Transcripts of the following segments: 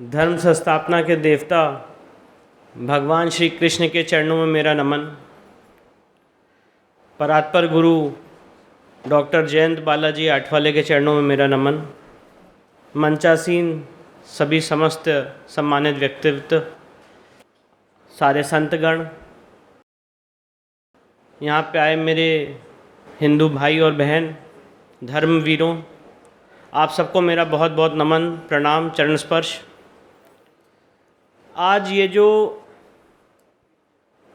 धर्म संस्थापना के देवता भगवान श्री कृष्ण के चरणों में मेरा नमन। परात्पर गुरु डॉक्टर जयंत बालाजी आठवाले के चरणों में मेरा नमन। मंचासीन सभी समस्त सम्मानित व्यक्तित्व, सारे संतगण, यहाँ पे आए मेरे हिंदू भाई और बहन, धर्मवीरों, आप सबको मेरा बहुत बहुत नमन, प्रणाम, चरण स्पर्श। आज ये जो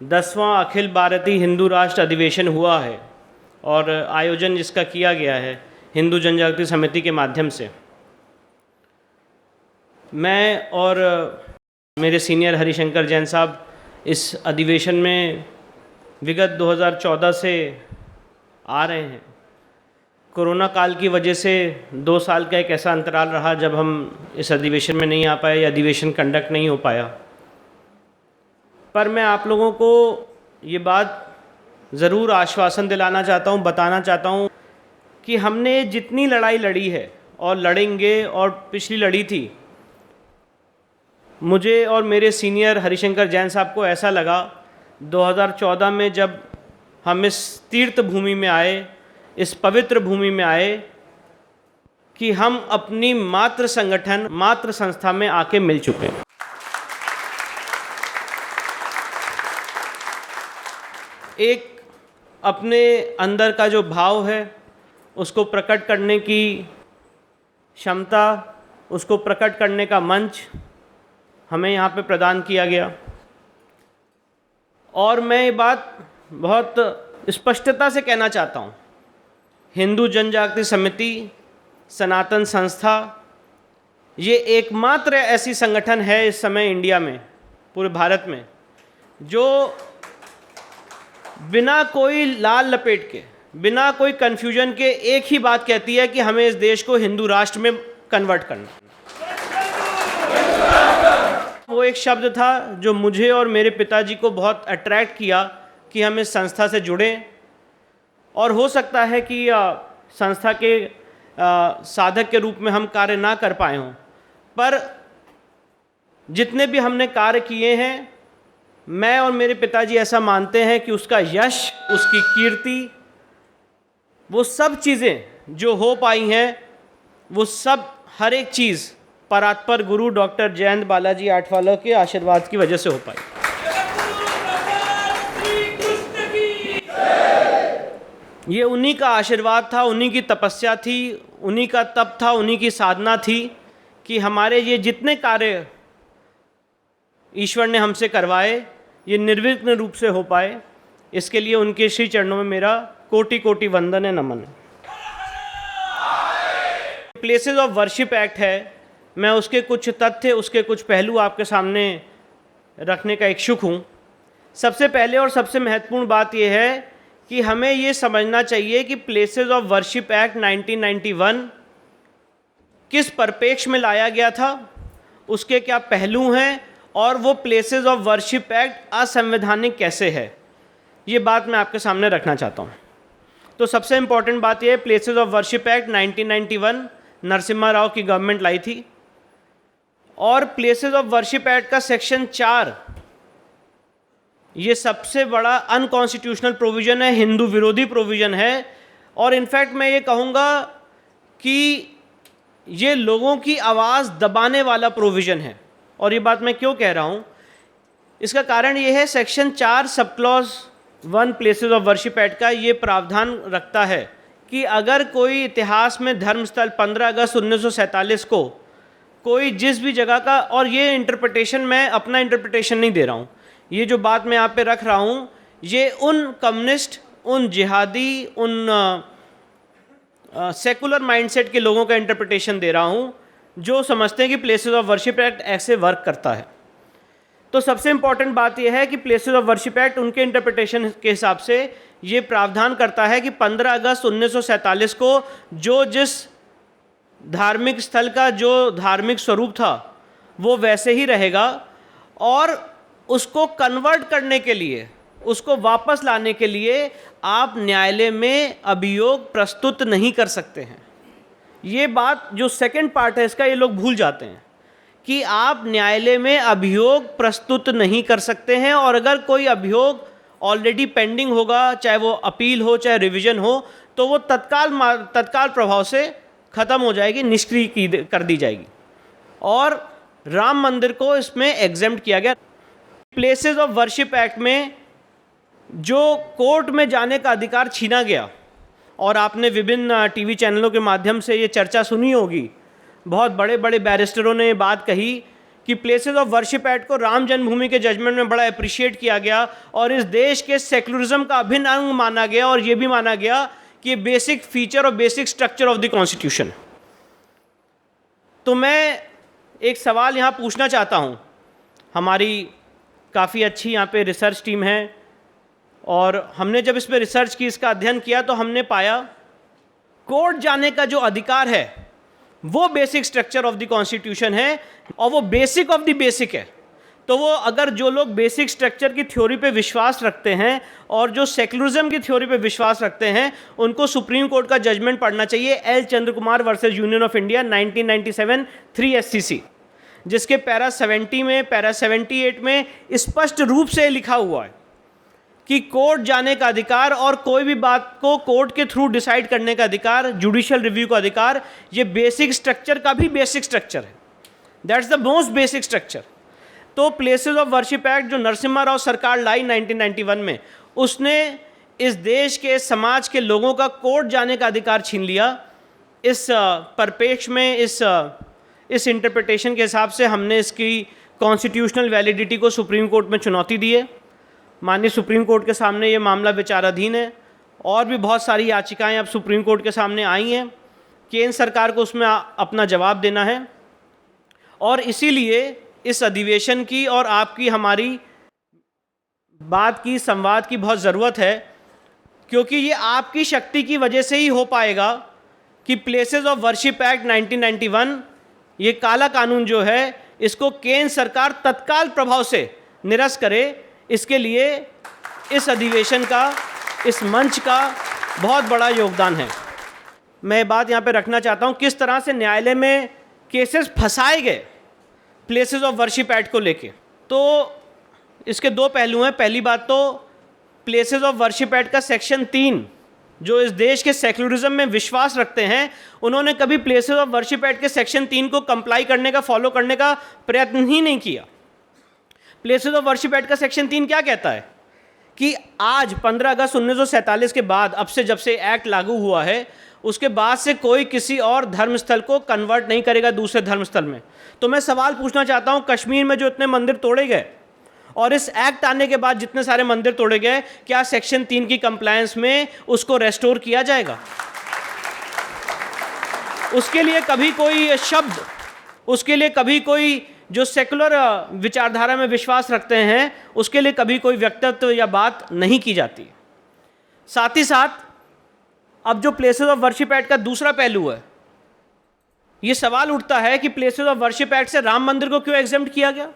10वां अखिल भारतीय हिंदू राष्ट्र अधिवेशन हुआ है और आयोजन जिसका किया गया है हिंदू जनजागृति समिति के माध्यम से, मैं और मेरे सीनियर हरिशंकर जैन साहब इस अधिवेशन में विगत 2014 से आ रहे हैं। कोरोना काल की वजह से 2 साल का एक ऐसा अंतराल रहा जब हम इस अधिवेशन में नहीं आ पाए या अधिवेशन कंडक्ट नहीं हो पाया। पर मैं आप लोगों को ये बात ज़रूर आश्वासन दिलाना चाहता हूँ, बताना चाहता हूँ कि हमने जितनी लड़ाई लड़ी है और लड़ेंगे और पिछली लड़ी थी, मुझे और मेरे सीनियर हरिशंकर जैन साहब को ऐसा लगा 2014 में जब हम इस तीर्थ भूमि में आए, इस पवित्र भूमि में आए, कि हम अपनी मातृ संगठन, मातृ संस्था में आके मिल चुके हैं। एक अपने अंदर का जो भाव है उसको प्रकट करने की क्षमता, उसको प्रकट करने का मंच हमें यहाँ पे प्रदान किया गया। और मैं ये बात बहुत स्पष्टता से कहना चाहता हूँ, हिंदू जनजागृति समिति, सनातन संस्था, ये एकमात्र ऐसी संगठन है इस समय इंडिया में, पूरे भारत में, जो बिना कोई लाल लपेट के, बिना कोई कन्फ्यूजन के एक ही बात कहती है कि हमें इस देश को हिंदू राष्ट्र में कन्वर्ट करना। वो एक शब्द था जो मुझे और मेरे पिताजी को बहुत अट्रैक्ट किया कि हम इस संस्था से जुड़ें, और हो सकता है कि संस्था के साधक के रूप में हम कार्य ना कर पाए हों, पर जितने भी हमने कार्य किए हैं, मैं और मेरे पिताजी ऐसा मानते हैं कि उसका यश, उसकी कीर्ति, वो सब चीज़ें जो हो पाई हैं, वो सब हर एक चीज़ परात्पर गुरु डॉक्टर जयंत बालाजी आठवाला के आशीर्वाद की वजह से हो पाई। ये उन्हीं का आशीर्वाद था, उन्हीं की तपस्या थी, उन्हीं का तप था, उन्हीं की साधना थी कि हमारे ये जितने कार्य ईश्वर ने हमसे करवाए ये निर्विघ्न रूप से हो पाए। इसके लिए उनके श्री चरणों में मेरा कोटि कोटि वंदन है, नमन है। प्लेसेस ऑफ वर्शिप एक्ट है, मैं उसके कुछ तथ्य, उसके कुछ पहलू आपके सामने रखने का इच्छुक हूँ। सबसे पहले और सबसे महत्वपूर्ण बात यह है कि हमें ये समझना चाहिए कि प्लेसेस ऑफ वर्शिप एक्ट 1991 किस परिप्रेक्ष्य में लाया गया था, उसके क्या पहलू हैं, और वो प्लेसेस ऑफ वर्शिप एक्ट असंवैधानिक कैसे है, ये बात मैं आपके सामने रखना चाहता हूँ। तो सबसे इम्पॉर्टेंट बात यह है, places of worship act 1991 Narasimha Rao की गवर्नमेंट लाई थी, और प्लेसेस ऑफ वर्शिप एक्ट का सेक्शन 4 ये सबसे बड़ा अनकॉन्स्टिट्यूशनल प्रोविज़न है, हिंदू विरोधी प्रोविज़न है, और इनफैक्ट मैं ये कहूँगा कि ये लोगों की आवाज़ दबाने वाला प्रोविज़न है। और ये बात मैं क्यों कह रहा हूँ, इसका कारण ये है, section 4 sub clause 1 places of worship act का ये प्रावधान रखता है कि अगर कोई इतिहास में धर्मस्थल 15 अगस्त 1947 को कोई जिस भी जगह का, और ये इंटरप्रिटेशन मैं अपना इंटरप्रिटेशन नहीं दे रहा हूँ, ये जो बात मैं यहाँ पे रख रहा हूँ, ये उन कम्युनिस्ट, उन जिहादी, उन सेकुलर माइंडसेट के लोगों का इंटरप्रिटेशन दे रहा हूँ जो समझते हैं कि प्लेसेस ऑफ वर्शिप एक्ट ऐसे वर्क करता है। तो सबसे इम्पॉर्टेंट बात यह है कि प्लेसेस ऑफ वर्शिप एक्ट उनके इंटरप्रिटेशन के हिसाब से ये प्रावधान करता है कि 15 अगस्त 1947 को जो जिस धार्मिक स्थल का जो धार्मिक स्वरूप था वो वैसे ही रहेगा, और उसको कन्वर्ट करने के लिए, उसको वापस लाने के लिए आप न्यायालय में अभियोग प्रस्तुत नहीं कर सकते हैं। ये बात जो सेकंड पार्ट है इसका, ये लोग भूल जाते हैं कि आप न्यायालय में अभियोग प्रस्तुत नहीं कर सकते हैं, और अगर कोई अभियोग ऑलरेडी पेंडिंग होगा, चाहे वो अपील हो चाहे रिवीजन हो, तो वो तत्काल प्रभाव से ख़त्म हो जाएगी, निष्क्रिय कर दी जाएगी। और राम मंदिर को इसमें एग्जेम्प्ट किया गया। प्लेसेस ऑफ वर्शिप एक्ट में जो कोर्ट में जाने का अधिकार छीना गया, और आपने विभिन्न टीवी चैनलों के माध्यम से ये चर्चा सुनी होगी, बहुत बड़े बड़े बैरिस्टरों ने ये बात कही कि प्लेसेस ऑफ वर्शिप एक्ट को राम जन्मभूमि के जजमेंट में बड़ा अप्रिशिएट किया गया और इस देश के सेक्युलरिज्म का अभिन्न अंग माना गया, और ये भी माना गया कि ये बेसिक फीचर और basic structure of the constitution. तो मैं एक सवाल यहाँ पूछना चाहता हूँ। हमारी काफ़ी अच्छी यहाँ पे रिसर्च टीम है, और हमने जब इस पर रिसर्च की, इसका अध्ययन किया, तो हमने पाया कोर्ट जाने का जो अधिकार है वो basic structure of the constitution है, और वो बेसिक ऑफ द बेसिक है। तो वो अगर जो लोग बेसिक स्ट्रक्चर की थ्योरी पे विश्वास रखते हैं और जो सेक्युलरिज्म की थ्योरी पे विश्वास रखते हैं, उनको सुप्रीम कोर्ट का जजमेंट पढ़ना चाहिए, L Chandra Kumar versus union of India 1997 3 SCC, जिसके पैरा 70 में, पैरा 78 में स्पष्ट रूप से लिखा हुआ है कि कोर्ट जाने का अधिकार और कोई भी बात को कोर्ट के थ्रू डिसाइड करने का अधिकार, जुडिशियल रिव्यू का अधिकार, ये बेसिक स्ट्रक्चर का भी बेसिक स्ट्रक्चर है। That's the most basic structure. तो प्लेसेस ऑफ वर्शिप एक्ट जो नरसिम्हा राव सरकार लाई 1991 में, उसने इस देश के समाज के लोगों का कोर्ट जाने का अधिकार छीन लिया। इस परिप्रेक्ष्य में, इस इंटरप्रिटेशन के हिसाब से हमने इसकी कॉन्स्टिट्यूशनल वैलिडिटी को सुप्रीम कोर्ट में चुनौती दी है। माननीय सुप्रीम कोर्ट के सामने ये मामला विचाराधीन है, और भी बहुत सारी याचिकाएं अब सुप्रीम कोर्ट के सामने आई हैं। केंद्र सरकार को उसमें अपना जवाब देना है, और इसीलिए इस अधिवेशन की और आपकी, हमारी बात की, संवाद की बहुत ज़रूरत है, क्योंकि ये आपकी शक्ति की वजह से ही हो पाएगा कि प्लेसेस ऑफ वर्शिप एक्ट 1991, ये काला कानून जो है, इसको केंद्र सरकार तत्काल प्रभाव से निरस्त करे। इसके लिए इस अधिवेशन का, इस मंच का बहुत बड़ा योगदान है। मैं बात यहाँ पे रखना चाहता हूँ, किस तरह से न्यायालय में केसेस फंसाए गए प्लेसेस ऑफ वर्शिप एक्ट को लेके। तो इसके दो पहलू हैं। पहली बात तो प्लेसेस ऑफ वर्शिप एक्ट का सेक्शन 3, जो इस देश के सेक्युलरिज्म में विश्वास रखते हैं, उन्होंने कभी प्लेसेस ऑफ वर्शिप एक्ट के सेक्शन 3 को कंप्लाई करने का, फॉलो करने का प्रयत्न ही नहीं किया। प्लेसेस ऑफ वर्शिप एक्ट का सेक्शन 3 क्या कहता है कि आज 15 अगस्त 1947 के बाद, अब से जब से एक्ट लागू हुआ है, उसके बाद से कोई किसी और धर्मस्थल को कन्वर्ट नहीं करेगा दूसरे धर्मस्थल में। तो मैं सवाल पूछना चाहता हूं, कश्मीर में जो इतने मंदिर तोड़े गए और इस एक्ट आने के बाद जितने सारे मंदिर तोड़े गए, क्या सेक्शन 3 की कंप्लायंस में उसको रेस्टोर किया जाएगा? उसके लिए कभी कोई शब्द, उसके लिए कभी कोई जो सेकुलर विचारधारा में विश्वास रखते हैं, उसके लिए कभी कोई वक्तव्य या बात नहीं की जाती। साथ ही साथ अब जो प्लेसेस ऑफ वर्शिप एक्ट का दूसरा पहलू है, ये सवाल उठता है कि प्लेसेस ऑफ वर्शिप एक्ट से राम मंदिर को क्यों एग्जेम्प्ट किया गया?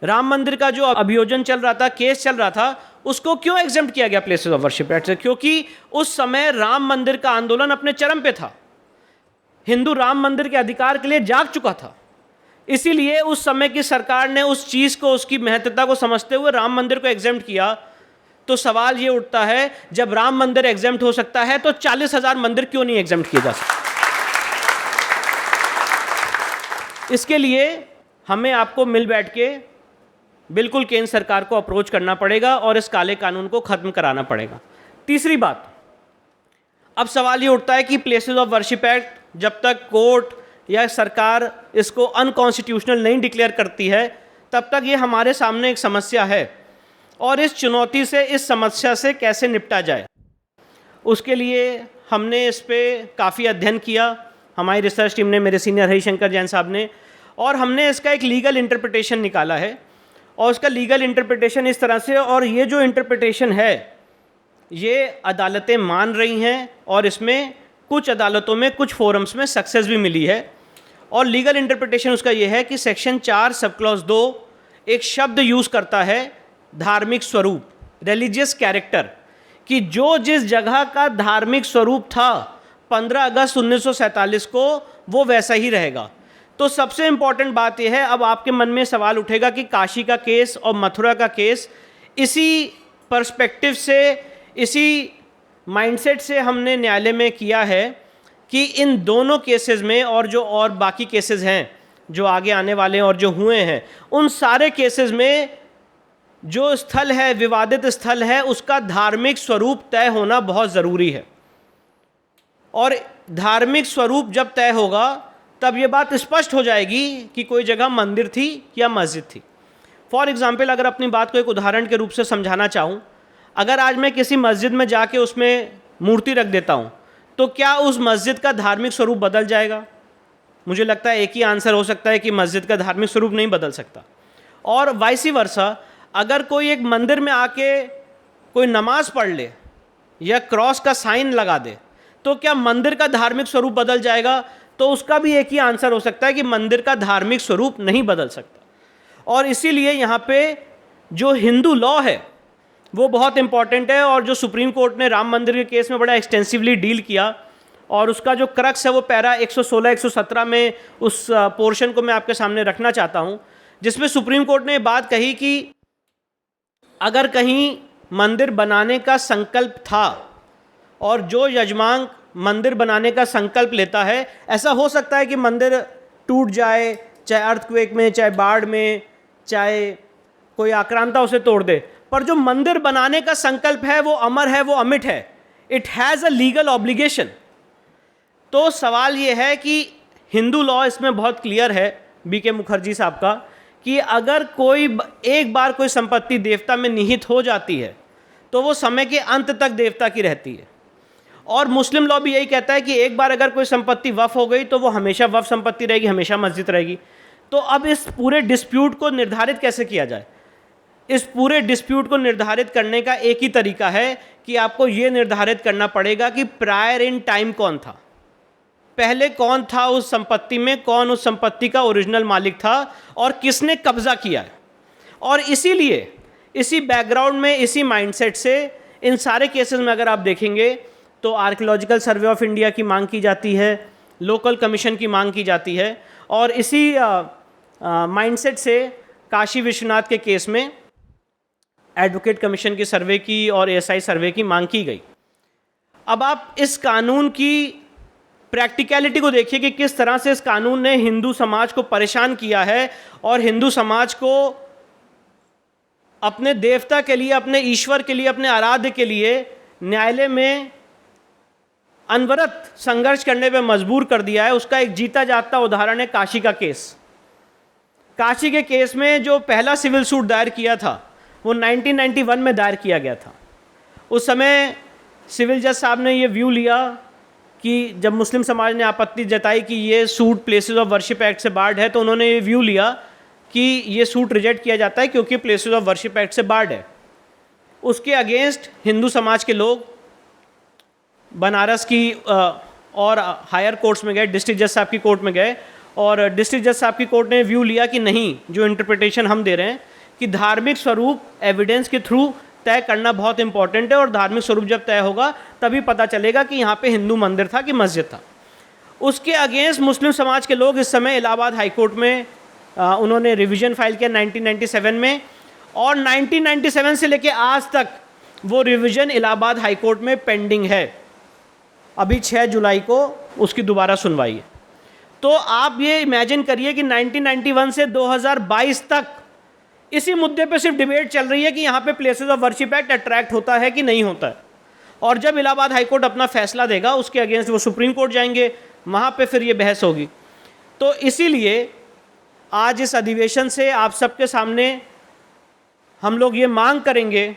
राम मंदिर का जो अभियोजन चल रहा था, केस चल रहा था, उसको क्यों एग्जेम्प्ट किया गया प्लेसेस ऑफ वर्शिप एक्ट से? क्योंकि उस समय राम मंदिर का आंदोलन अपने चरम पे था। हिंदू राम मंदिर के अधिकार के लिए जाग चुका था। इसीलिए उस समय की सरकार ने उस चीज़ को, उसकी महत्वता को समझते हुए राम मंदिर को एग्जेम्प्ट किया। तो सवाल ये उठता है, जब राम मंदिर एग्जेम्प्ट हो सकता है तो 40,000 मंदिर क्यों नहीं एग्जेम्प्ट किए जा सकते? इसके लिए हमें आपको मिल बैठ के बिल्कुल केंद्र सरकार को अप्रोच करना पड़ेगा और इस काले कानून को खत्म कराना पड़ेगा। तीसरी बात, अब सवाल ये उठता है कि प्लेसेस ऑफ वर्शिप एक्ट जब तक कोर्ट या सरकार इसको अनकॉन्स्टिट्यूशनल नहीं डिक्लेयर करती है, तब तक ये हमारे सामने एक समस्या है, और इस चुनौती से, इस समस्या से कैसे निपटा जाए, उसके लिए हमने इस पर काफ़ी अध्ययन किया। हमारी रिसर्च टीम ने, मेरे सीनियर हरिशंकर जैन साहब ने, और हमने इसका एक लीगल इंटरप्रिटेशन निकाला है। और उसका लीगल इंटरप्रिटेशन इस तरह से, और ये जो इंटरप्रिटेशन है ये अदालतें मान रही हैं, और इसमें कुछ अदालतों में, कुछ फोरम्स में सक्सेस भी मिली है। और लीगल इंटरप्रिटेशन उसका ये है कि सेक्शन 4 सब क्लॉज 2 एक शब्द यूज़ करता है, धार्मिक स्वरूप, रिलीजियस कैरेक्टर, कि जो जिस जगह का धार्मिक स्वरूप था 15 अगस्त 1947 को, वो वैसा ही रहेगा। तो सबसे इंपॉर्टेंट बात यह है, अब आपके मन में सवाल उठेगा कि काशी का केस और मथुरा का केस इसी पर्सपेक्टिव से, इसी माइंडसेट से हमने न्यायालय में किया है कि इन दोनों केसेस में और जो और बाकी केसेस हैं जो आगे आने वाले हैं और जो हुए हैं, उन सारे केसेस में जो स्थल है, विवादित स्थल है, उसका धार्मिक स्वरूप तय होना बहुत ज़रूरी है। और धार्मिक स्वरूप जब तय होगा तब ये बात स्पष्ट हो जाएगी कि कोई जगह मंदिर थी या मस्जिद थी। फॉर एग्जाम्पल, अगर अपनी बात को एक उदाहरण के रूप से समझाना चाहूँ, अगर आज मैं किसी मस्जिद में जाके उसमें मूर्ति रख देता हूँ तो क्या उस मस्जिद का धार्मिक स्वरूप बदल जाएगा? मुझे लगता है एक ही आंसर हो सकता है कि मस्जिद का धार्मिक स्वरूप नहीं बदल सकता। और वाइसी वर्सा, अगर कोई एक मंदिर में आके कोई नमाज पढ़ ले या क्रॉस का साइन लगा दे तो क्या मंदिर का धार्मिक स्वरूप बदल जाएगा? तो उसका भी एक ही आंसर हो सकता है कि मंदिर का धार्मिक स्वरूप नहीं बदल सकता। और इसीलिए यहाँ पे जो हिंदू लॉ है वो बहुत इंपॉर्टेंट है, और जो सुप्रीम कोर्ट ने राम मंदिर के केस में बड़ा एक्सटेंसिवली डील किया, और उसका जो क्रक्स है वो पैरा 116-117 में उस पोर्शन को मैं आपके सामने रखना चाहता हूँ, जिसमें सुप्रीम कोर्ट ने बात कही कि अगर कहीं मंदिर बनाने का संकल्प था और जो यजमान मंदिर बनाने का संकल्प लेता है, ऐसा हो सकता है कि मंदिर टूट जाए, चाहे अर्थक्वेक में, चाहे बाढ़ में, चाहे कोई आक्रांता उसे तोड़ दे, पर जो मंदिर बनाने का संकल्प है वो अमर है, वो अमिट है। It has a legal obligation. तो सवाल ये है कि हिंदू लॉ इसमें बहुत क्लियर है, बीके मुखर्जी साहब का, कि अगर कोई एक बार कोई संपत्ति देवता में निहित हो जाती है तो वो समय के अंत तक देवता की रहती है। और मुस्लिम लॉ भी यही कहता है कि एक बार अगर कोई संपत्ति वफ हो गई तो वो हमेशा वफ संपत्ति रहेगी, हमेशा मस्जिद रहेगी। तो अब इस पूरे डिस्प्यूट को निर्धारित कैसे किया जाए? इस पूरे डिस्प्यूट को निर्धारित करने का एक ही तरीका है कि आपको ये निर्धारित करना पड़ेगा कि प्रायर इन टाइम कौन था, पहले कौन था उस संपत्ति में, कौन उस संपत्ति का ओरिजिनल मालिक था और किसने कब्जा किया है। और इसीलिए इसी बैकग्राउंड में, इसी माइंडसेट से इन सारे केसेस में अगर आप देखेंगे तो आर्कियोलॉजिकल सर्वे ऑफ इंडिया की मांग की जाती है, लोकल कमीशन की मांग की जाती है, और इसी माइंडसेट से काशी विश्वनाथ के केस में एडवोकेट कमीशन की सर्वे की और एएसआई सर्वे की मांग की गई। अब आप इस कानून की प्रैक्टिकलिटी को देखिए कि किस तरह से इस कानून ने हिंदू समाज को परेशान किया है और हिंदू समाज को अपने देवता के लिए, अपने ईश्वर के लिए, अपने आराध्य के लिए न्यायालय में अनवरत संघर्ष करने पे मजबूर कर दिया है। उसका एक जीता जागता उदाहरण है काशी का केस। काशी के केस में जो पहला सिविल सूट दायर किया था वो 1991 में दायर किया गया था। उस समय सिविल जज साहब ने ये व्यू लिया कि जब मुस्लिम समाज ने आपत्ति जताई कि ये suit places of worship act से बार्ड है, तो उन्होंने ये व्यू लिया कि ये सूट रिजेक्ट किया जाता है क्योंकि प्लेसेस ऑफ वर्शिप एक्ट से बार्ड है। उसके अगेंस्ट हिंदू समाज के लोग बनारस की और हायर कोर्ट्स में गए, डिस्ट्रिक्ट जज साहब की कोर्ट में गए, और डिस्ट्रिक्ट जज साहब की कोर्ट ने व्यू लिया कि नहीं, जो इंटरप्रिटेशन हम दे रहे हैं कि धार्मिक स्वरूप एविडेंस के थ्रू तय करना बहुत इंपॉर्टेंट है, और धार्मिक स्वरूप जब तय होगा तभी पता चलेगा कि यहाँ पे हिंदू मंदिर था कि मस्जिद था। उसके अगेंस्ट मुस्लिम समाज के लोग इस समय इलाहाबाद हाई कोर्ट में उन्होंने रिवीजन फाइल किया 1997 में, और 1997 से लेके आज तक वो रिवीजन इलाहाबाद हाई कोर्ट में पेंडिंग है। अभी 6 जुलाई को उसकी दोबारा सुनवाई है। तो आप ये इमेजिन करिए कि 1991 से 2022 तक इसी मुद्दे पे सिर्फ डिबेट चल रही है कि यहाँ पे places of worship act attract होता है कि नहीं होता है। और जब इलाहाबाद हाई कोर्ट अपना फैसला देगा उसके अगेंस्ट वो सुप्रीम कोर्ट जाएंगे, वहाँ पे फिर ये बहस होगी। तो इसीलिए आज इस अधिवेशन से आप सबके सामने हम लोग ये मांग करेंगे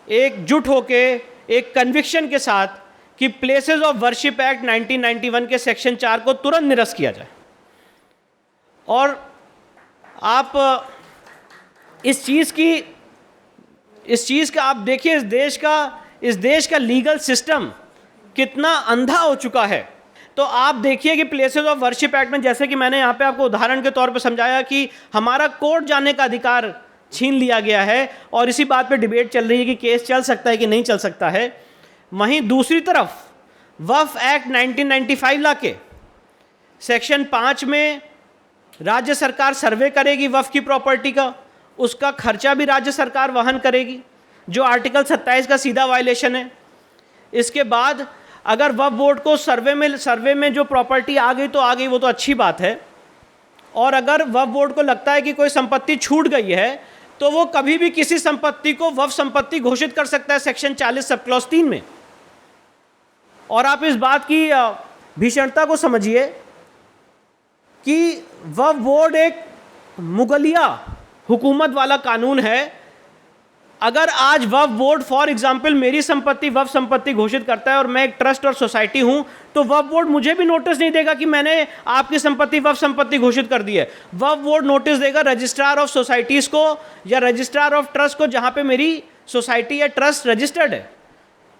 एकजुट होके, एक कन्विक्शन के साथ, कि प्लेसेस ऑफ वर्शिप एक्ट 1991 के सेक्शन 4 को तुरंत निरस्त किया जाए। और आप इस चीज़ का आप देखिए, इस देश का लीगल सिस्टम कितना अंधा हो चुका है। तो आप देखिए कि प्लेसेस ऑफ वर्शिप एक्ट में, जैसे कि मैंने यहाँ पे आपको उदाहरण के तौर पे समझाया कि हमारा कोर्ट जाने का अधिकार छीन लिया गया है, और इसी बात पे डिबेट चल रही है कि केस चल सकता है कि नहीं चल सकता है। वहीं दूसरी तरफ वक्फ एक्ट 1995 लाके सेक्शन 5 में राज्य सरकार सर्वे करेगी वक्फ की प्रॉपर्टी का, उसका खर्चा भी राज्य सरकार वहन करेगी, जो आर्टिकल 27 का सीधा वायलेशन है। इसके बाद अगर वक्फ बोर्ड को सर्वे में जो प्रॉपर्टी आ गई तो आ गई, वो तो अच्छी बात है। और अगर वक्फ बोर्ड को लगता है कि कोई संपत्ति छूट गई है तो वो कभी भी किसी संपत्ति को वक्फ संपत्ति घोषित कर सकता है सेक्शन 40 सब क्लॉज 3 में। और आप इस बात की भीषणता को समझिए कि वक्फ बोर्ड एक मुगलिया हुकूमत वाला कानून है। अगर आज वक्फ बोर्ड फॉर एग्जांपल मेरी संपत्ति वक्फ संपत्ति घोषित करता है और मैं एक ट्रस्ट और सोसाइटी हूं, तो वक्फ बोर्ड मुझे भी नोटिस नहीं देगा कि मैंने आपकी संपत्ति वक्फ संपत्ति घोषित कर दी है। वक्फ बोर्ड नोटिस देगा रजिस्ट्रार ऑफ सोसाइटीज को या रजिस्ट्रार ऑफ ट्रस्ट को, जहां पे मेरी सोसाइटी या ट्रस्ट रजिस्टर्ड है।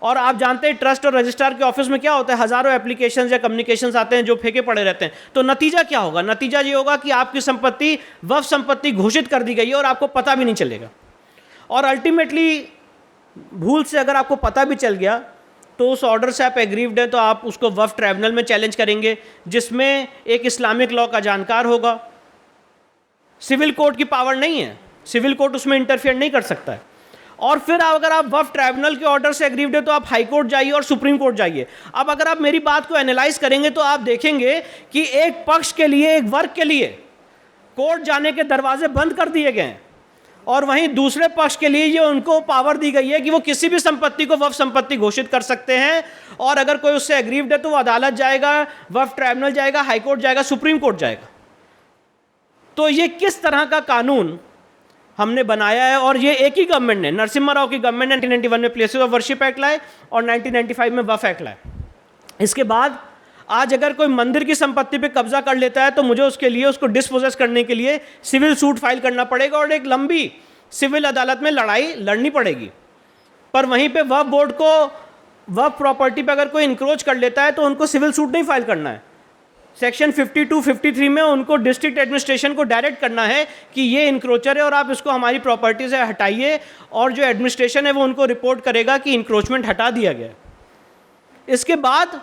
और आप जानते हैं ट्रस्ट और रजिस्ट्रार के ऑफिस में क्या होता है, हजारों एप्लीकेशंस या कम्युनिकेशंस आते हैं जो फेंके पड़े रहते हैं। तो नतीजा क्या होगा? नतीजा ये होगा कि आपकी संपत्ति वक्फ संपत्ति घोषित कर दी गई है और आपको पता भी नहीं चलेगा। और अल्टीमेटली भूल से अगर आपको पता भी चल गया तो उस ऑर्डर से आप एग्रीव्ड है तो आप उसको वक्फ ट्राइब्यूनल में चैलेंज करेंगे, जिसमें एक इस्लामिक लॉ का जानकार होगा। सिविल कोर्ट की पावर नहीं है, सिविल कोर्ट उसमें इंटरफेयर नहीं कर सकता है। और फिर अगर आप वक्फ ट्राइब्यूनल के ऑर्डर से एग्रीव्ड है तो आप हाई कोर्ट जाइए और सुप्रीम कोर्ट जाइए। अब अगर आप मेरी बात को एनालाइज करेंगे तो आप देखेंगे कि एक पक्ष के लिए, एक वर्ग के लिए कोर्ट जाने के दरवाजे बंद कर दिए गए हैं, और वहीं दूसरे पक्ष के लिए ये उनको पावर दी गई है कि वो किसी भी संपत्ति को वक्फ संपत्ति घोषित कर सकते हैं। और अगर कोई उससे एग्रीव्ड है तो वो अदालत जाएगा, वक्फ ट्राइब्यूनल जाएगा, हाई कोर्ट जाएगा, सुप्रीम कोर्ट जाएगा। तो ये किस तरह का कानून हमने बनाया है? और ये एक ही गवर्नमेंट ने, नरसिम्हा राव की गवर्नमेंट ने 1991 में प्लेसेस ऑफ वर्शिप एक्ट लाए और 1995 में वक्फ एक्ट लाए। इसके बाद आज अगर कोई मंदिर की संपत्ति पे कब्जा कर लेता है तो मुझे उसके लिए, उसको डिस्पोजेस करने के लिए सिविल सूट फाइल करना पड़ेगा और एक लंबी सिविल अदालत में लड़ाई लड़नी पड़ेगी। पर वहीं पे वक्फ बोर्ड को वक्फ प्रॉपर्टी पे अगर कोई इंक्रोच कर लेता है तो उनको सिविल सूट नहीं फाइल करना है। सेक्शन 52, 53 में उनको डिस्ट्रिक्ट एडमिनिस्ट्रेशन को डायरेक्ट करना है कि ये इंक्रोचर है और आप इसको हमारी प्रॉपर्टी से हटाइए, और जो एडमिनिस्ट्रेशन है वो उनको रिपोर्ट करेगा कि इंक्रोचमेंट हटा दिया गया। इसके बाद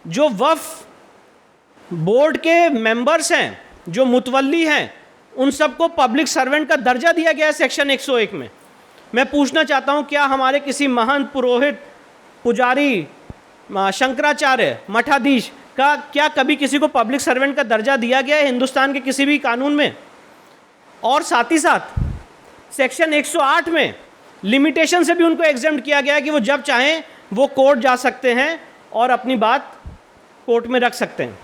जो वक्फ बोर्ड के मेंबर्स हैं, जो मुतवल्ली हैं, उन सबको पब्लिक सर्वेंट का दर्जा दिया गया है सेक्शन 101 में। मैं पूछना चाहता हूं, क्या हमारे किसी महंत, पुरोहित, पुजारी, शंकराचार्य, मठाधीश का क्या कभी किसी को पब्लिक सर्वेंट का दर्जा दिया गया है हिंदुस्तान के किसी भी कानून में? और साथ ही साथ सेक्शन 108 में लिमिटेशन से भी उनको एग्जेम्प्ट किया गया है कि वो जब चाहें वो कोर्ट जा सकते हैं और अपनी बात कोर्ट में रख सकते हैं।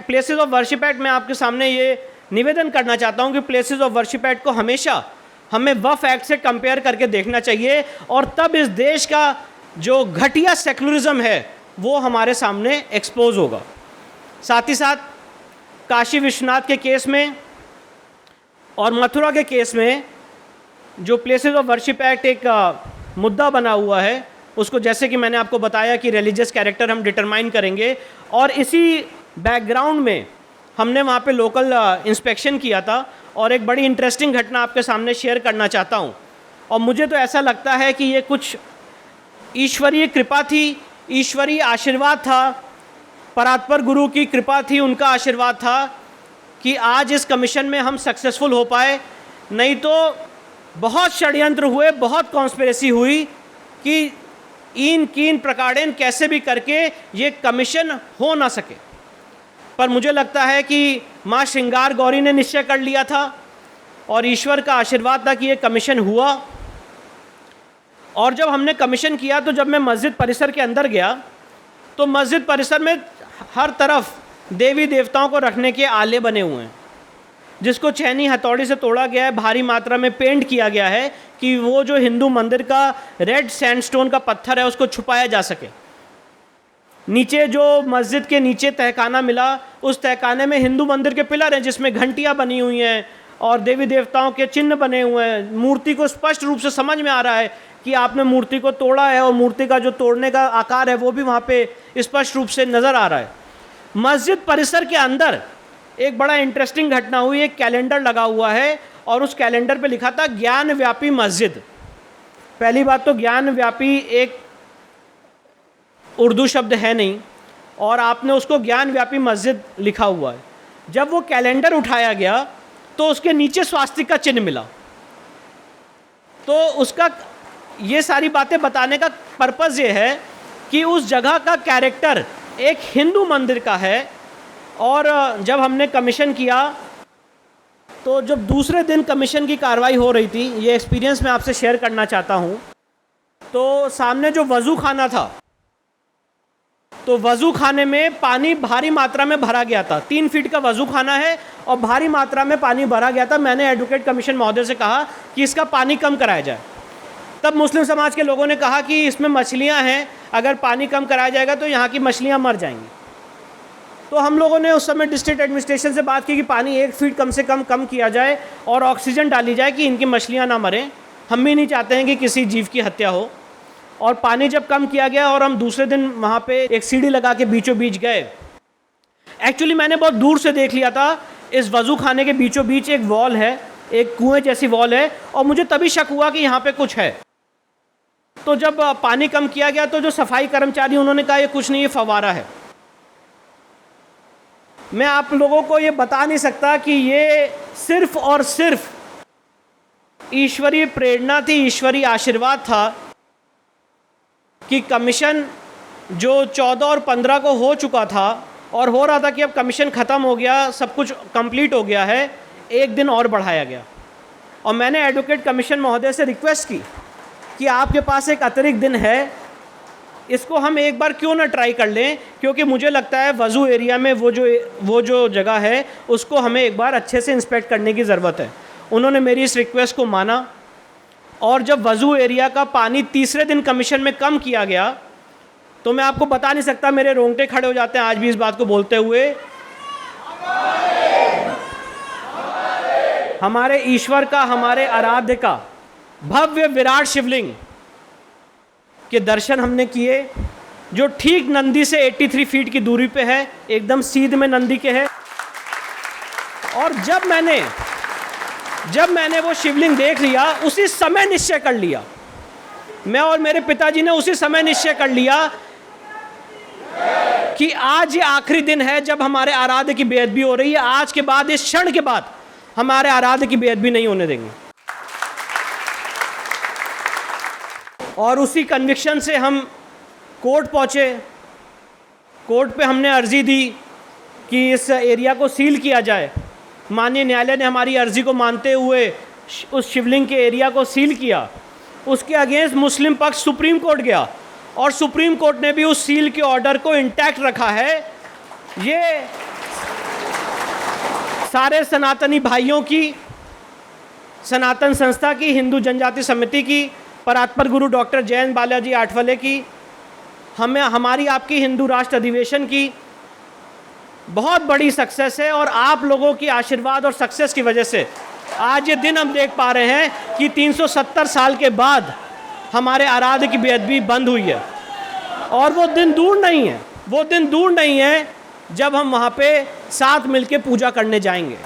प्लेसेस ऑफ वर्शिप एक्ट में आपके सामने ये निवेदन करना चाहता हूं कि प्लेसेस ऑफ वर्शिप एक्ट को हमेशा हमें वक्फ एक्ट से कंपेयर करके देखना चाहिए, और तब इस देश का जो घटिया सेकुलरिज्म है वो हमारे सामने एक्सपोज होगा। साथ ही साथ काशी विश्वनाथ के केस में और मथुरा के केस में जो प्लेसेस ऑफ वर्शिप एक्ट एक मुद्दा बना हुआ है, उसको जैसे कि मैंने आपको बताया कि रिलीजियस कैरेक्टर हम डिटरमाइन करेंगे, और इसी बैकग्राउंड में हमने वहाँ पे लोकल इंस्पेक्शन किया था। और एक बड़ी इंटरेस्टिंग घटना आपके सामने शेयर करना चाहता हूँ, और मुझे तो ऐसा लगता है कि ये कुछ ईश्वरीय कृपा थी, ईश्वरीय आशीर्वाद था, परात्पर गुरु की कृपा थी, उनका आशीर्वाद था कि आज इस कमीशन में हम सक्सेसफुल हो पाए। नहीं तो बहुत षड्यंत्र हुए, बहुत कॉन्स्पिरेसी हुई कि इन कीन प्रकारेण कैसे भी करके ये कमीशन हो ना सके। पर मुझे लगता है कि माँ श्रृंगार गौरी ने निश्चय कर लिया था और ईश्वर का आशीर्वाद था कि ये कमीशन हुआ। और जब हमने कमीशन किया तो जब मैं मस्जिद परिसर के अंदर गया तो मस्जिद परिसर में हर तरफ देवी देवताओं को रखने के आले बने हुए हैं, जिसको छेनी हथौड़ी से तोड़ा गया है, भारी मात्रा में पेंट किया गया है कि वो जो हिंदू मंदिर का रेड सैंडस्टोन का पत्थर है उसको छुपाया जा सके। नीचे जो मस्जिद के नीचे तहखाना मिला, उस तहखाने में हिंदू मंदिर के पिलर हैं जिसमें घंटियाँ बनी हुई हैं और देवी देवताओं के चिन्ह बने हुए हैं। मूर्ति को स्पष्ट रूप से समझ में आ रहा है कि आपने मूर्ति को तोड़ा है, और मूर्ति का जो तोड़ने का आकार है वो भी वहाँ पे स्पष्ट रूप से नज़र आ रहा है। मस्जिद परिसर के अंदर एक बड़ा इंटरेस्टिंग घटना हुई। एक कैलेंडर लगा हुआ है और उस कैलेंडर पे लिखा था ज्ञान व्यापी मस्जिद। पहली बात तो ज्ञान व्यापी एक उर्दू शब्द है नहीं, और आपने उसको ज्ञान व्यापी मस्जिद लिखा हुआ है। जब वो कैलेंडर उठाया गया तो उसके नीचे स्वास्तिक का चिन्ह मिला। तो उसका ये सारी बातें बताने का पर्पज़ ये है कि उस जगह का कैरेक्टर एक हिंदू मंदिर का है। और जब हमने कमीशन किया तो जब दूसरे दिन कमीशन की कार्रवाई हो रही थी, ये एक्सपीरियंस मैं आपसे शेयर करना चाहता हूँ। तो सामने जो वज़ू खाना था, तो वज़ू खाने में पानी भारी मात्रा में भरा गया था। 3 फीट का वज़ू खाना है और भारी मात्रा में पानी भरा गया था। मैंने एडवोकेट कमीशन महोदय से कहा कि इसका पानी कम कराया जाए। तब मुस्लिम समाज के लोगों ने कहा कि इसमें मछलियां हैं, अगर पानी कम कराया जाएगा तो यहाँ की मछलियाँ मर जाएंगी। तो हम लोगों ने उस समय डिस्ट्रिक्ट एडमिनिस्ट्रेशन से बात की कि पानी 1 फीट कम से कम किया जाए और ऑक्सीजन डाली जाए कि इनकी मछलियाँ ना मरें। हम भी नहीं चाहते हैं कि किसी जीव की हत्या हो। और पानी जब कम किया गया और हम दूसरे दिन वहाँ पे एक सीढ़ी लगा के बीचों बीच गए। एक्चुअली मैंने बहुत दूर से देख लिया था, इस वज़ू खाने के बीचों बीच एक वॉल है, एक कुएं जैसी वॉल है, और मुझे तभी शक हुआ कि यहाँ पे कुछ है। तो जब पानी कम किया गया तो जो सफाई कर्मचारी, उन्होंने कहा ये कुछ नहीं, ये फव्वारा है। मैं आप लोगों को ये बता नहीं सकता कि ये सिर्फ और सिर्फ ईश्वरीय प्रेरणा थी, ईश्वरीय आशीर्वाद था कि कमीशन जो 14 और 15 को हो चुका था और हो रहा था कि अब कमीशन ख़त्म हो गया, सब कुछ कंप्लीट हो गया है, 1 दिन और बढ़ाया गया। और मैंने एडवोकेट कमीशन महोदय से रिक्वेस्ट की कि आपके पास एक अतिरिक्त दिन है, इसको हम एक बार क्यों ना ट्राई कर लें, क्योंकि मुझे लगता है वज़ू एरिया में वो जो जगह है उसको हमें एक बार अच्छे से इंस्पेक्ट करने की ज़रूरत है। उन्होंने मेरी इस रिक्वेस्ट को माना और जब वज़ू एरिया का पानी तीसरे दिन कमीशन में कम किया गया तो मैं आपको बता नहीं सकता, मेरे रोंगटे खड़े हो जाते हैं आज भी इस बात को बोलते हुए। हमारे ईश्वर का, हमारे आराध्य का भव्य विराट शिवलिंग के दर्शन हमने किए, जो ठीक नंदी से 83 फीट की दूरी पे है, एकदम सीध में नंदी के है। और जब मैंने वो शिवलिंग देख लिया, उसी समय निश्चय कर लिया, मैं और मेरे पिताजी ने उसी समय निश्चय कर लिया कि आज ये आखिरी दिन है जब हमारे आराध्य की बेअदबी हो रही है। आज के बाद, इस क्षण के बाद हमारे आराध्य की बेअदबी नहीं होने देंगे। और उसी कन्विक्शन से हम कोर्ट पहुँचे। कोर्ट पे हमने अर्जी दी कि इस एरिया को सील किया जाए। माननीय न्यायालय ने हमारी अर्जी को मानते हुए उस शिवलिंग के एरिया को सील किया। उसके अगेंस्ट मुस्लिम पक्ष सुप्रीम कोर्ट गया और सुप्रीम कोर्ट ने भी उस सील के ऑर्डर को इंटैक्ट रखा है। ये सारे सनातनी भाइयों की, सनातन संस्था की, हिंदू जनजाति समिति की, परात्पर गुरु डॉक्टर जयंत बालाजी आठवले की, हमारी आपकी हिंदू राष्ट्र अधिवेशन की बहुत बड़ी सक्सेस है। और आप लोगों की आशीर्वाद और सक्सेस की वजह से आज ये दिन हम देख पा रहे हैं कि 370 साल के बाद हमारे आराध्य की बेअदबी बंद हुई है। और वो दिन दूर नहीं है, जब हम वहाँ पे साथ मिलके पूजा करने जाएंगे।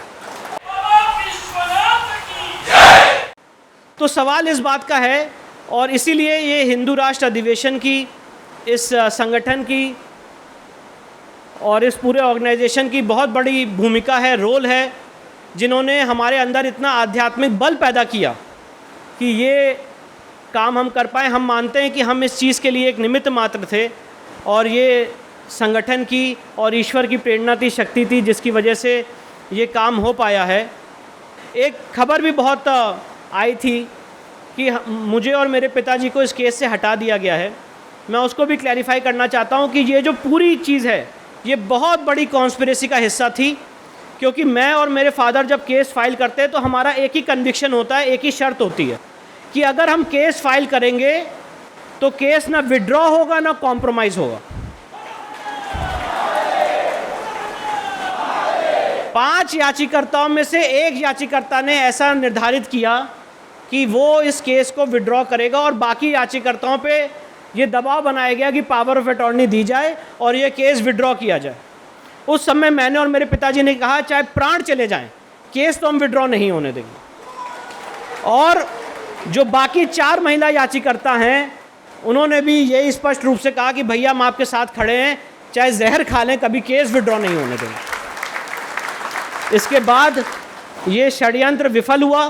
तो सवाल इस बात का है, और इसीलिए ये हिंदू राष्ट्र अधिवेशन की, इस संगठन की और इस पूरे ऑर्गेनाइजेशन की बहुत बड़ी भूमिका है, रोल है, जिन्होंने हमारे अंदर इतना आध्यात्मिक बल पैदा किया कि ये काम हम कर पाए। हम मानते हैं कि हम इस चीज़ के लिए एक निमित्त मात्र थे और ये संगठन की और ईश्वर की प्रेरणा थी, शक्ति थी, जिसकी वजह से ये काम हो पाया है। एक खबर भी बहुत आई थी कि मुझे और मेरे पिताजी को इस केस से हटा दिया गया है। मैं उसको भी क्लैरिफाई करना चाहता हूँ कि ये जो पूरी चीज़ है, ये बहुत बड़ी कॉन्स्पिरेसी का हिस्सा थी, क्योंकि मैं और मेरे फादर जब केस फाइल करते हैं तो हमारा एक ही कन्विक्शन होता है, एक ही शर्त होती है कि अगर हम केस फाइल करेंगे तो केस ना विड्रॉ होगा ना कॉम्प्रोमाइज़ होगा। 5 याचिकाकर्ताओं में से एक याचिकाकर्ता ने ऐसा निर्धारित किया कि वो इस केस को विड्रॉ करेगा और बाकी याचिकाकर्ताओं पे ये दबाव बनाया गया कि पावर ऑफ अटॉर्नी दी जाए और ये केस विड्रॉ किया जाए। उस समय मैंने और मेरे पिताजी ने कहा चाहे प्राण चले जाएं, केस तो हम विड्रॉ नहीं होने देंगे। और जो बाकी 4 महिला याचिकाकर्ता हैं, उन्होंने भी यही स्पष्ट रूप से कहा कि भैया हम आपके साथ खड़े हैं, चाहे जहर खा लें, कभी केस विड्रॉ नहीं होने देंगे। इसके बाद ये षड्यंत्र विफल हुआ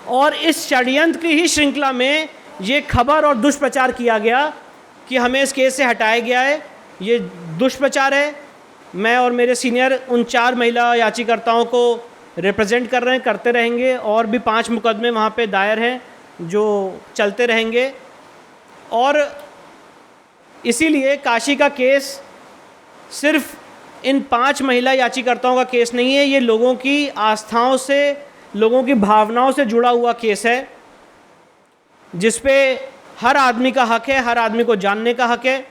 और इस षड्यंत्र की ही श्रृंखला में ये खबर और दुष्प्रचार किया गया कि हमें इस केस से हटाया गया है। ये दुष्प्रचार है। मैं और मेरे सीनियर उन 4 महिला याचिकाकर्ताओं को रिप्रेजेंट कर रहे हैं, करते रहेंगे, और भी 5 मुकदमे वहाँ पे दायर हैं जो चलते रहेंगे। और इसीलिए काशी का केस सिर्फ इन 5 महिला याचिकाकर्ताओं का केस नहीं है, ये लोगों की आस्थाओं से, लोगों की भावनाओं से जुड़ा हुआ केस है, जिस पे हर आदमी का हक है, हर आदमी को जानने का हक है।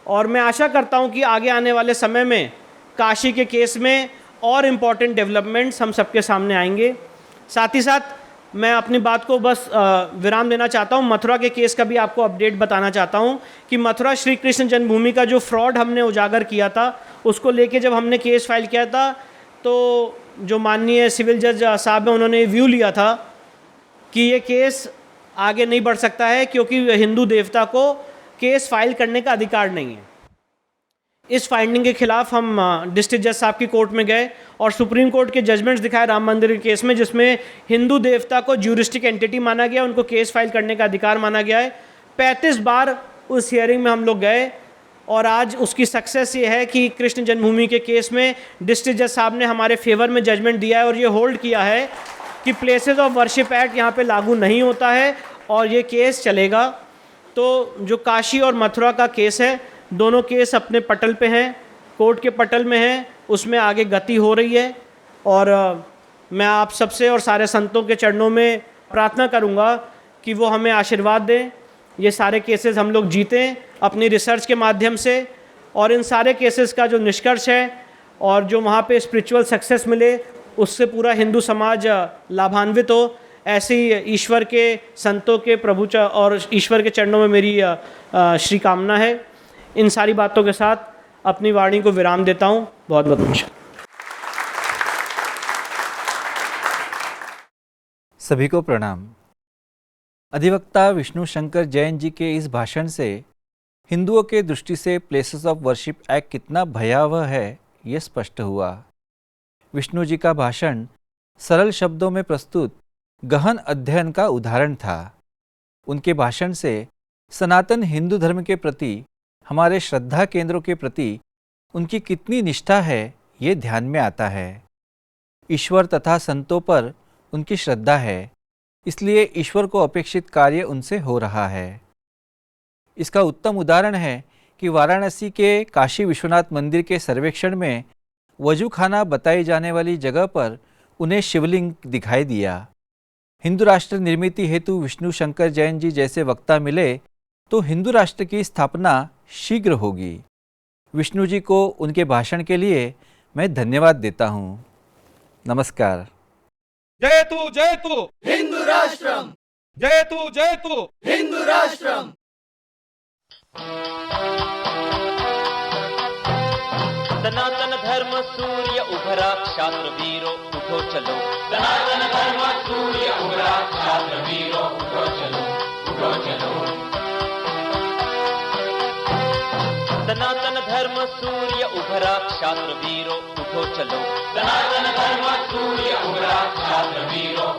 और मैं आशा करता हूँ कि आगे आने वाले समय में काशी के केस में और इम्पॉर्टेंट डेवलपमेंट्स हम सबके सामने आएंगे। साथ ही साथ मैं अपनी बात को बस विराम देना चाहता हूँ। मथुरा के केस का भी आपको अपडेट बताना चाहता हूँ कि मथुरा श्री कृष्ण जन्मभूमि का जो फ्रॉड हमने उजागर किया था, उसको लेके जब हमने केस फाइल किया था तो जो माननीय सिविल जज साहब हैं उन्होंने व्यू लिया था कि ये केस आगे नहीं बढ़ सकता है क्योंकि हिंदू देवता को केस फाइल करने का अधिकार नहीं है। इस फाइंडिंग के खिलाफ हम डिस्ट्रिक्ट जज साहब की कोर्ट में गए और सुप्रीम कोर्ट के जजमेंट्स दिखाए राम मंदिर के केस में, जिसमें हिंदू देवता को ज्यूरिस्टिक एंटिटी माना गया, उनको केस फाइल करने का अधिकार माना गया है। 35 बार उस हियरिंग में हम लोग गए और आज उसकी सक्सेस ये है कि कृष्ण जन्मभूमि के केस में डिस्ट्रिक्ट जज साहब ने हमारे फेवर में जजमेंट दिया है और ये होल्ड किया है कि प्लेसेस ऑफ वर्शिप एक्ट यहाँ पे लागू नहीं होता है और ये केस चलेगा। तो जो काशी और मथुरा का केस है, दोनों केस अपने पटल पे हैं, कोर्ट के पटल में हैं, उसमें आगे गति हो रही है। और मैं आप सबसे और सारे संतों के चरणों में प्रार्थना करूँगा कि वो हमें आशीर्वाद दें, ये सारे केसेस हम लोग जीतें अपनी रिसर्च के माध्यम से, और इन सारे केसेस का जो निष्कर्ष है और जो वहाँ पे स्पिरिचुअल सक्सेस मिले उससे पूरा हिंदू समाज लाभान्वित हो। ऐसे ही ईश्वर के, संतों के, प्रभु और ईश्वर के चरणों में मेरी श्री कामना है। इन सारी बातों के साथ अपनी वाणी को विराम देता हूँ। बहुत बहुत नमस्कार। सभी को प्रणाम। अधिवक्ता विष्णु शंकर जैन जी के इस भाषण से हिंदुओं के दृष्टि से प्लेसेस ऑफ वर्शिप एक्ट कितना भयावह है, ये स्पष्ट हुआ। विष्णु जी का भाषण सरल शब्दों में प्रस्तुत गहन अध्ययन का उदाहरण था। उनके भाषण से सनातन हिंदू धर्म के प्रति, हमारे श्रद्धा केंद्रों के प्रति उनकी कितनी निष्ठा है, ये ध्यान में आता है। ईश्वर तथा संतों पर उनकी श्रद्धा है, इसलिए ईश्वर को अपेक्षित कार्य उनसे हो रहा है। इसका उत्तम उदाहरण है कि वाराणसी के काशी विश्वनाथ मंदिर के सर्वेक्षण में वजूखाना बताई जाने वाली जगह पर उन्हें शिवलिंग दिखाई दिया। हिंदू राष्ट्र निर्मिति हेतु विष्णु शंकर जैन जी जैसे वक्ता मिले तो हिंदू राष्ट्र की स्थापना शीघ्र होगी। विष्णु जी को उनके भाषण के लिए मैं धन्यवाद देता हूँ। नमस्कार। जयतु हिंदू राष्ट्रम, जयतु हिंदू राष्ट्रम। सनातन धर्म सूर्य उभरा, क्षात्र वीरो उठो चलो। सनातन धर्म सूर्य उभरा, क्षात्र वीरो उठो चलो, उठो चलो। सनातन धर्म सूर्य उभरा, क्षात्र वीरो उठो चलो। सनातन धर्म सूर्य उभरा, क्षात्र वीरो